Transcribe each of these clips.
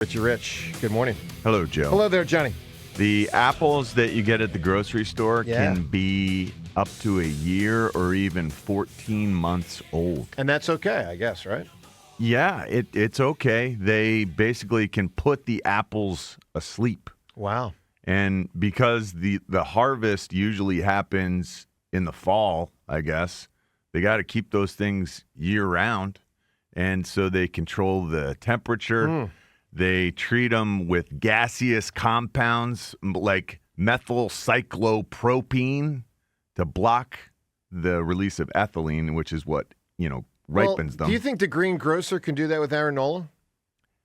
Richie Rich, good morning. Hello, Joe. Hello there, Johnny. The apples that you get at the grocery store Yeah. can be up to a year or even 14 months old. And that's okay, I guess, right? Yeah, it's okay. They basically can put the apples asleep. Wow. And because the harvest usually happens in the fall, I guess, they got to keep those things year-round. And so they control the temperature. They treat them with gaseous compounds like methylcyclopropene to block the release of ethylene, which is what, ripens them. Do you think the green grocer can do that with Aaron Nola for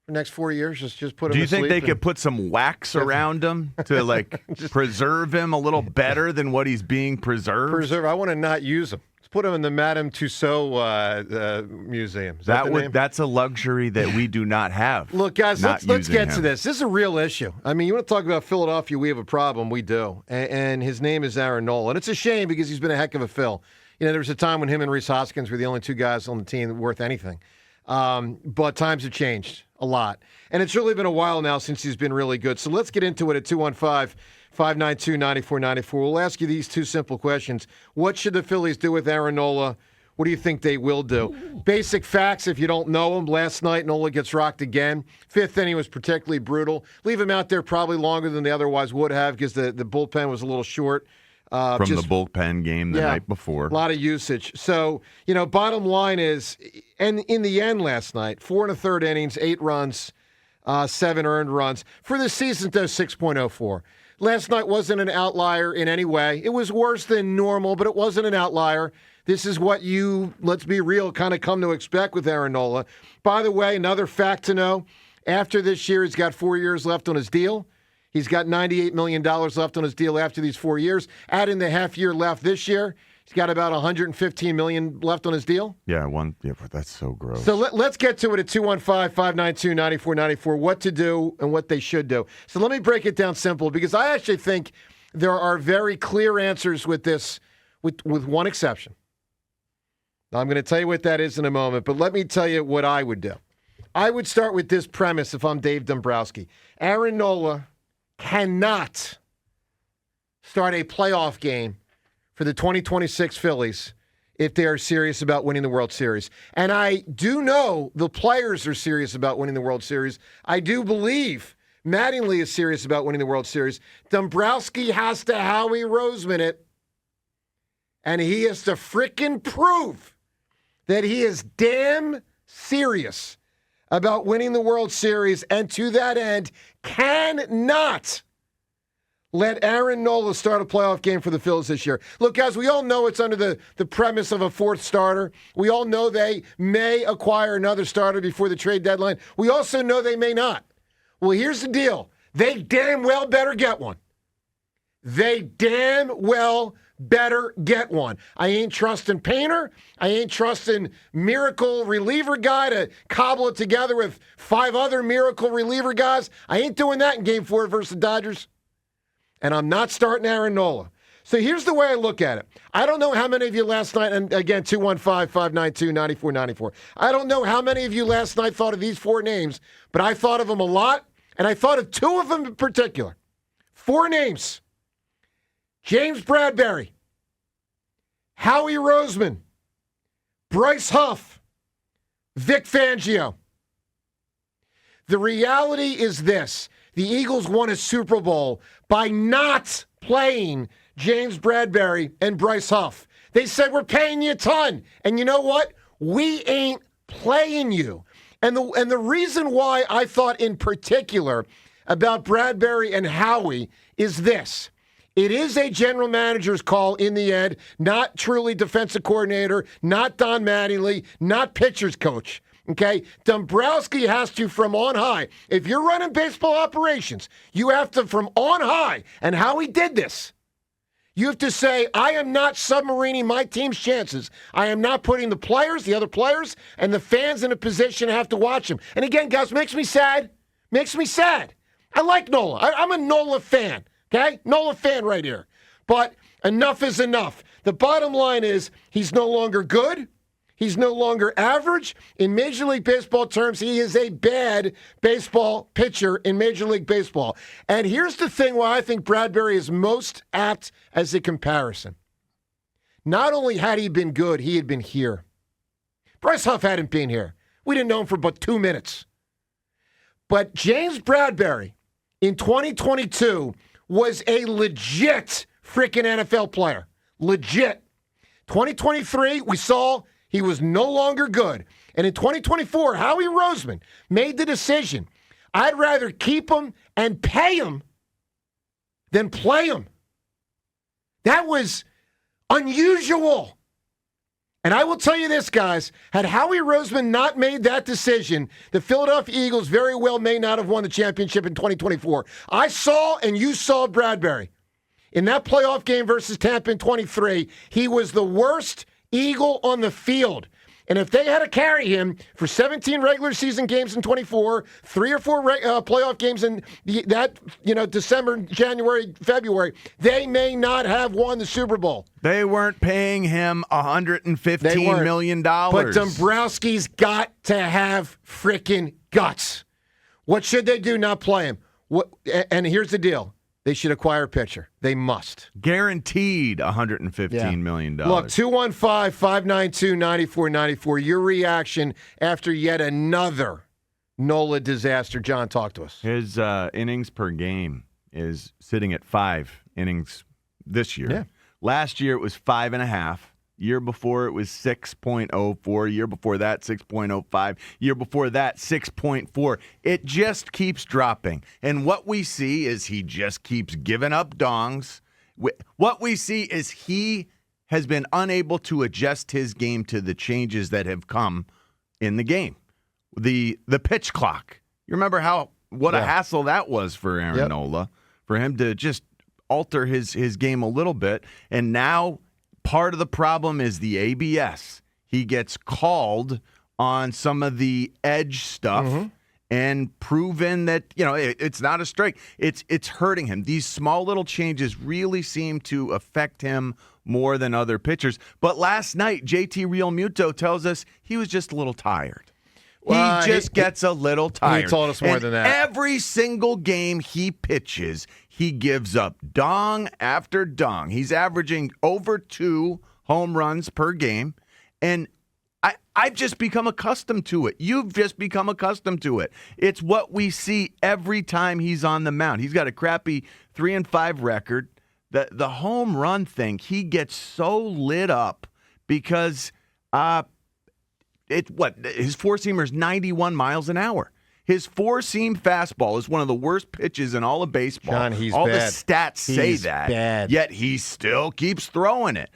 the next 4 years? Just put him Do you asleep think they could put some wax around him to preserve him a little better than what he's being preserved? I want to not use him. Let's put him in the Madame Tussauds museum. Is that the name? That's a luxury that we do not have. Look, guys, let's get to this. This is a real issue. I mean, you want to talk about Philadelphia, we have a problem. We do. And his name is Aaron Nola. And it's a shame because he's been a heck of a Phil. There was a time when him and Rhys Hoskins were the only two guys on the team that were worth anything. But times have changed a lot. And it's really been a while now since he's been really good. So let's get into it at 215-592-9494. We'll ask you these two simple questions. What should the Phillies do with Aaron Nola? What do you think they will do? Basic facts, if you don't know him. Last night, Nola gets rocked again. Fifth inning was particularly brutal. Leave him out there probably longer than they otherwise would have because the bullpen was a little short. From the bullpen game the night before. A lot of usage. So, bottom line is, and in the end last night, 4 1/3 innings, 8 runs, 7 earned runs. For the season, though, 6.04. Last night wasn't an outlier in any way. It was worse than normal, but it wasn't an outlier. This is what you, let's be real, kind of come to expect with Aaron Nola. By the way, another fact to know, after this year, he's got 4 years left on his deal. He's got $98 million left on his deal after these 4 years. Add in the half year left this year, he's got about $115 million left on his deal. Yeah, but that's so gross. So let's get to it at 215-592-9494, what to do and what they should do. So let me break it down simple, because I actually think there are very clear answers with this, with one exception. Now, I'm going to tell you what that is in a moment, but let me tell you what I would do. I would start with this premise if I'm Dave Dombrowski. Aaron Nola cannot start a playoff game for the 2026 Phillies if they are serious about winning the World Series. And I do know the players are serious about winning the World Series. I do believe Mattingly is serious about winning the World Series. Dombrowski has to Howie Roseman it. And he has to frickin' prove that he is damn serious about winning the World Series, and to that end, cannot let Aaron Nola start a playoff game for the Phillies this year. Look, guys, we all know it's under the premise of a fourth starter. We all know they may acquire another starter before the trade deadline. We also know they may not. Well, here's the deal. They damn well better get one. They damn well better get one. I ain't trusting Painter. I ain't trusting miracle reliever guy to cobble it together with 5 other miracle reliever guys. I ain't doing that in Game 4 versus the Dodgers. And I'm not starting Aaron Nola. So here's the way I look at it. I don't know how many of you last night, and again, 215-592-9494. I don't know how many of you last night thought of these 4 names, but I thought of them a lot, and I thought of 2 of them in particular. 4 names. James Bradberry, Howie Roseman, Bryce Huff, Vic Fangio. The reality is this. The Eagles won a Super Bowl by not playing James Bradberry and Bryce Huff. They said, we're paying you a ton. And you know what? We ain't playing you. And the reason why I thought in particular about Bradberry and Howie is this. It is a general manager's call in the end, not truly defensive coordinator, not Don Mattingly, not pitcher's coach. Okay? Dombrowski has to, from on high, if you're running baseball operations, you have to, from on high, and how he did this, you have to say, I am not submarining my team's chances. I am not putting the players, the other players, and the fans in a position to have to watch them. And again, guys, makes me sad. Makes me sad. I like Nola. I'm a Nola fan. Okay? Nola fan right here. But enough is enough. The bottom line is he's no longer good. He's no longer average. In Major League Baseball terms, he is a bad baseball pitcher in Major League Baseball. And here's the thing why I think Bradberry is most apt as a comparison. Not only had he been good, he had been here. Bryce Huff hadn't been here. We didn't know him for but 2 minutes. But James Bradberry in 2022 was a legit freaking NFL player. Legit. 2023, we saw he was no longer good. And in 2024, Howie Roseman made the decision. I'd rather keep him and pay him than play him. That was unusual. And I will tell you this, guys. Had Howie Roseman not made that decision, the Philadelphia Eagles very well may not have won the championship in 2024. I saw and you saw Bradberry. In that playoff game versus Tampa in 23, he was the worst Eagle on the field. And if they had to carry him for 17 regular season games in 24, 3 or 4 playoff games in December, January, February, they may not have won the Super Bowl. They weren't paying him $115 million. But Dombrowski's got to have freaking guts. What should they do? Not play him. And here's the deal. They should acquire a pitcher. They must. Guaranteed $115 million. Look, 215-592-9494. Your reaction after yet another Nola disaster. John, talk to us. His innings per game is sitting at 5 innings this year. Yeah. Last year it was 5.5. Year before it was 6.04. Year before that, 6.05. Year before that, 6.4. It just keeps dropping. And what we see is he just keeps giving up dongs. What we see is he has been unable to adjust his game to the changes that have come in the game. The pitch clock. You remember what a hassle that was for Aaron Nola, for him to just alter his game a little bit. And now part of the problem is the ABS. He gets called on some of the edge stuff and proven that, it's not a strike. It's hurting him. These small little changes really seem to affect him more than other pitchers. But last night, JT Realmuto tells us he was just a little tired. Well, he gets a little tired. He told us more than that. Every single game he pitches, he gives up dong after dong. He's averaging over 2 home runs per game. And I've just become accustomed to it. You've just become accustomed to it. It's what we see every time he's on the mound. He's got a crappy 3-5 record. The home run thing, he gets so lit up because his four-seamer is 91 miles an hour. His four-seam fastball is one of the worst pitches in all of baseball. John, he's all bad. the stats say that. Bad. Yet he still keeps throwing it.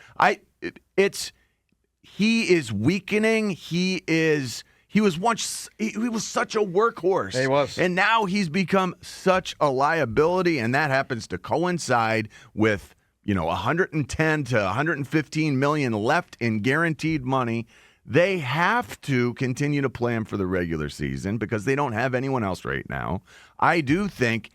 He is weakening. He was such a workhorse. He was. And now he's become such a liability, and that happens to coincide with, 110 to 115 million left in guaranteed money. They have to continue to play him for the regular season because they don't have anyone else right now. I do think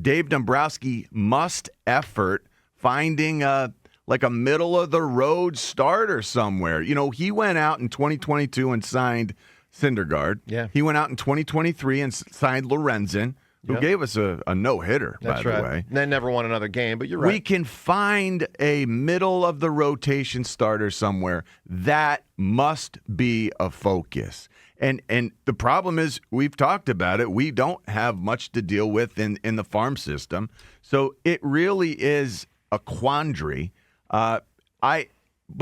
Dave Dombrowski must effort finding a middle-of-the-road starter somewhere. He went out in 2022 and signed Syndergaard. Yeah. He went out in 2023 and signed Lorenzen, who gave us a no-hitter, by the way. They never won another game, but you're right. We can find a middle-of-the-rotation starter somewhere. That must be a focus. And the problem is, we've talked about it, we don't have much to deal with in the farm system. So it really is a quandary. But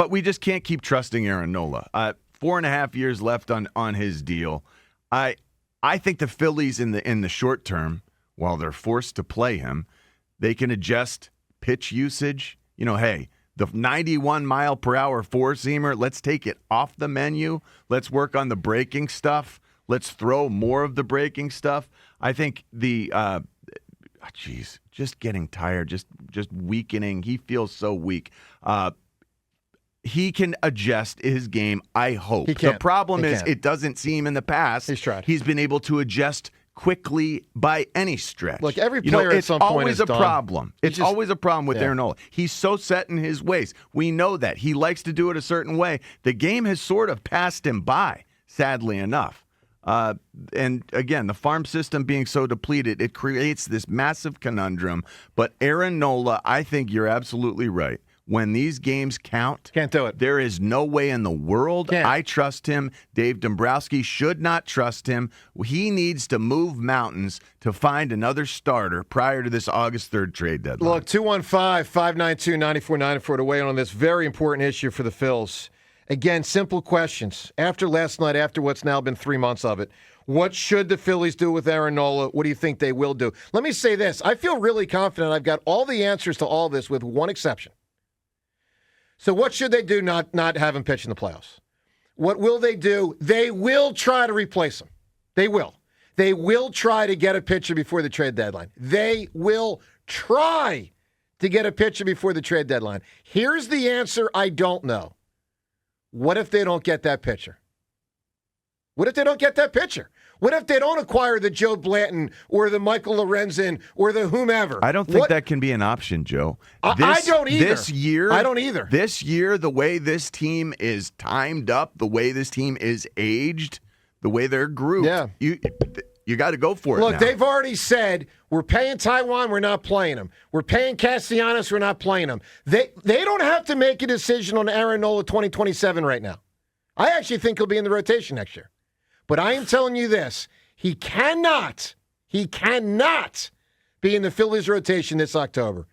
we just can't keep trusting Aaron Nola. 4.5 years left on his deal. I think the Phillies in the short term, while they're forced to play him, they can adjust pitch usage. Hey, the 91-mile-per-hour four-seamer, let's take it off the menu. Let's work on the breaking stuff. Let's throw more of the breaking stuff. I think just getting tired, just weakening. He feels so weak. He can adjust his game, I hope. He can. The problem is it doesn't seem in the past He's tried. He's been able to adjust quickly by any stretch. Look, every player at some point is It's always a done. problem. It's always a problem with Aaron Nola. He's so set in his ways. We know that. He likes to do it a certain way. The game has sort of passed him by, sadly enough. And again, the farm system being so depleted, it creates this massive conundrum. But Aaron Nola, I think you're absolutely right. When these games count, can't do it. There is no way in the world I trust him. Dave Dombrowski should not trust him. He needs to move mountains to find another starter prior to this August 3rd trade deadline. Look, 215-592-9494 to weigh in on this very important issue for the Phils. Again, simple questions. After last night, after what's now been 3 months of it, what should the Phillies do with Aaron Nola? What do you think they will do? Let me say this. I feel really confident I've got all the answers to all this with one exception. So what should they do not have him pitch in the playoffs? What will they do? They will try to replace him. They will. They will try to get a pitcher before the trade deadline. They will try to get a pitcher before the trade deadline. Here's the answer I don't know. What if they don't get that pitcher? What if they don't get that pitcher? What if they don't acquire the Joe Blanton or the Michael Lorenzen or the whomever? I don't think that can be an option, Joe. I don't either. This year, I don't either. This year, the way this team is timed up, the way this team is aged, the way they're grouped, you got to go for it. Look, now. they've already said, we're paying Taiwan, we're not playing him. We're paying Castellanos, we're not playing him. They don't have to make a decision on Aaron Nola 2027 right now. I actually think he'll be in the rotation next year. But I am telling you this, he cannot be in the Phillies rotation this October.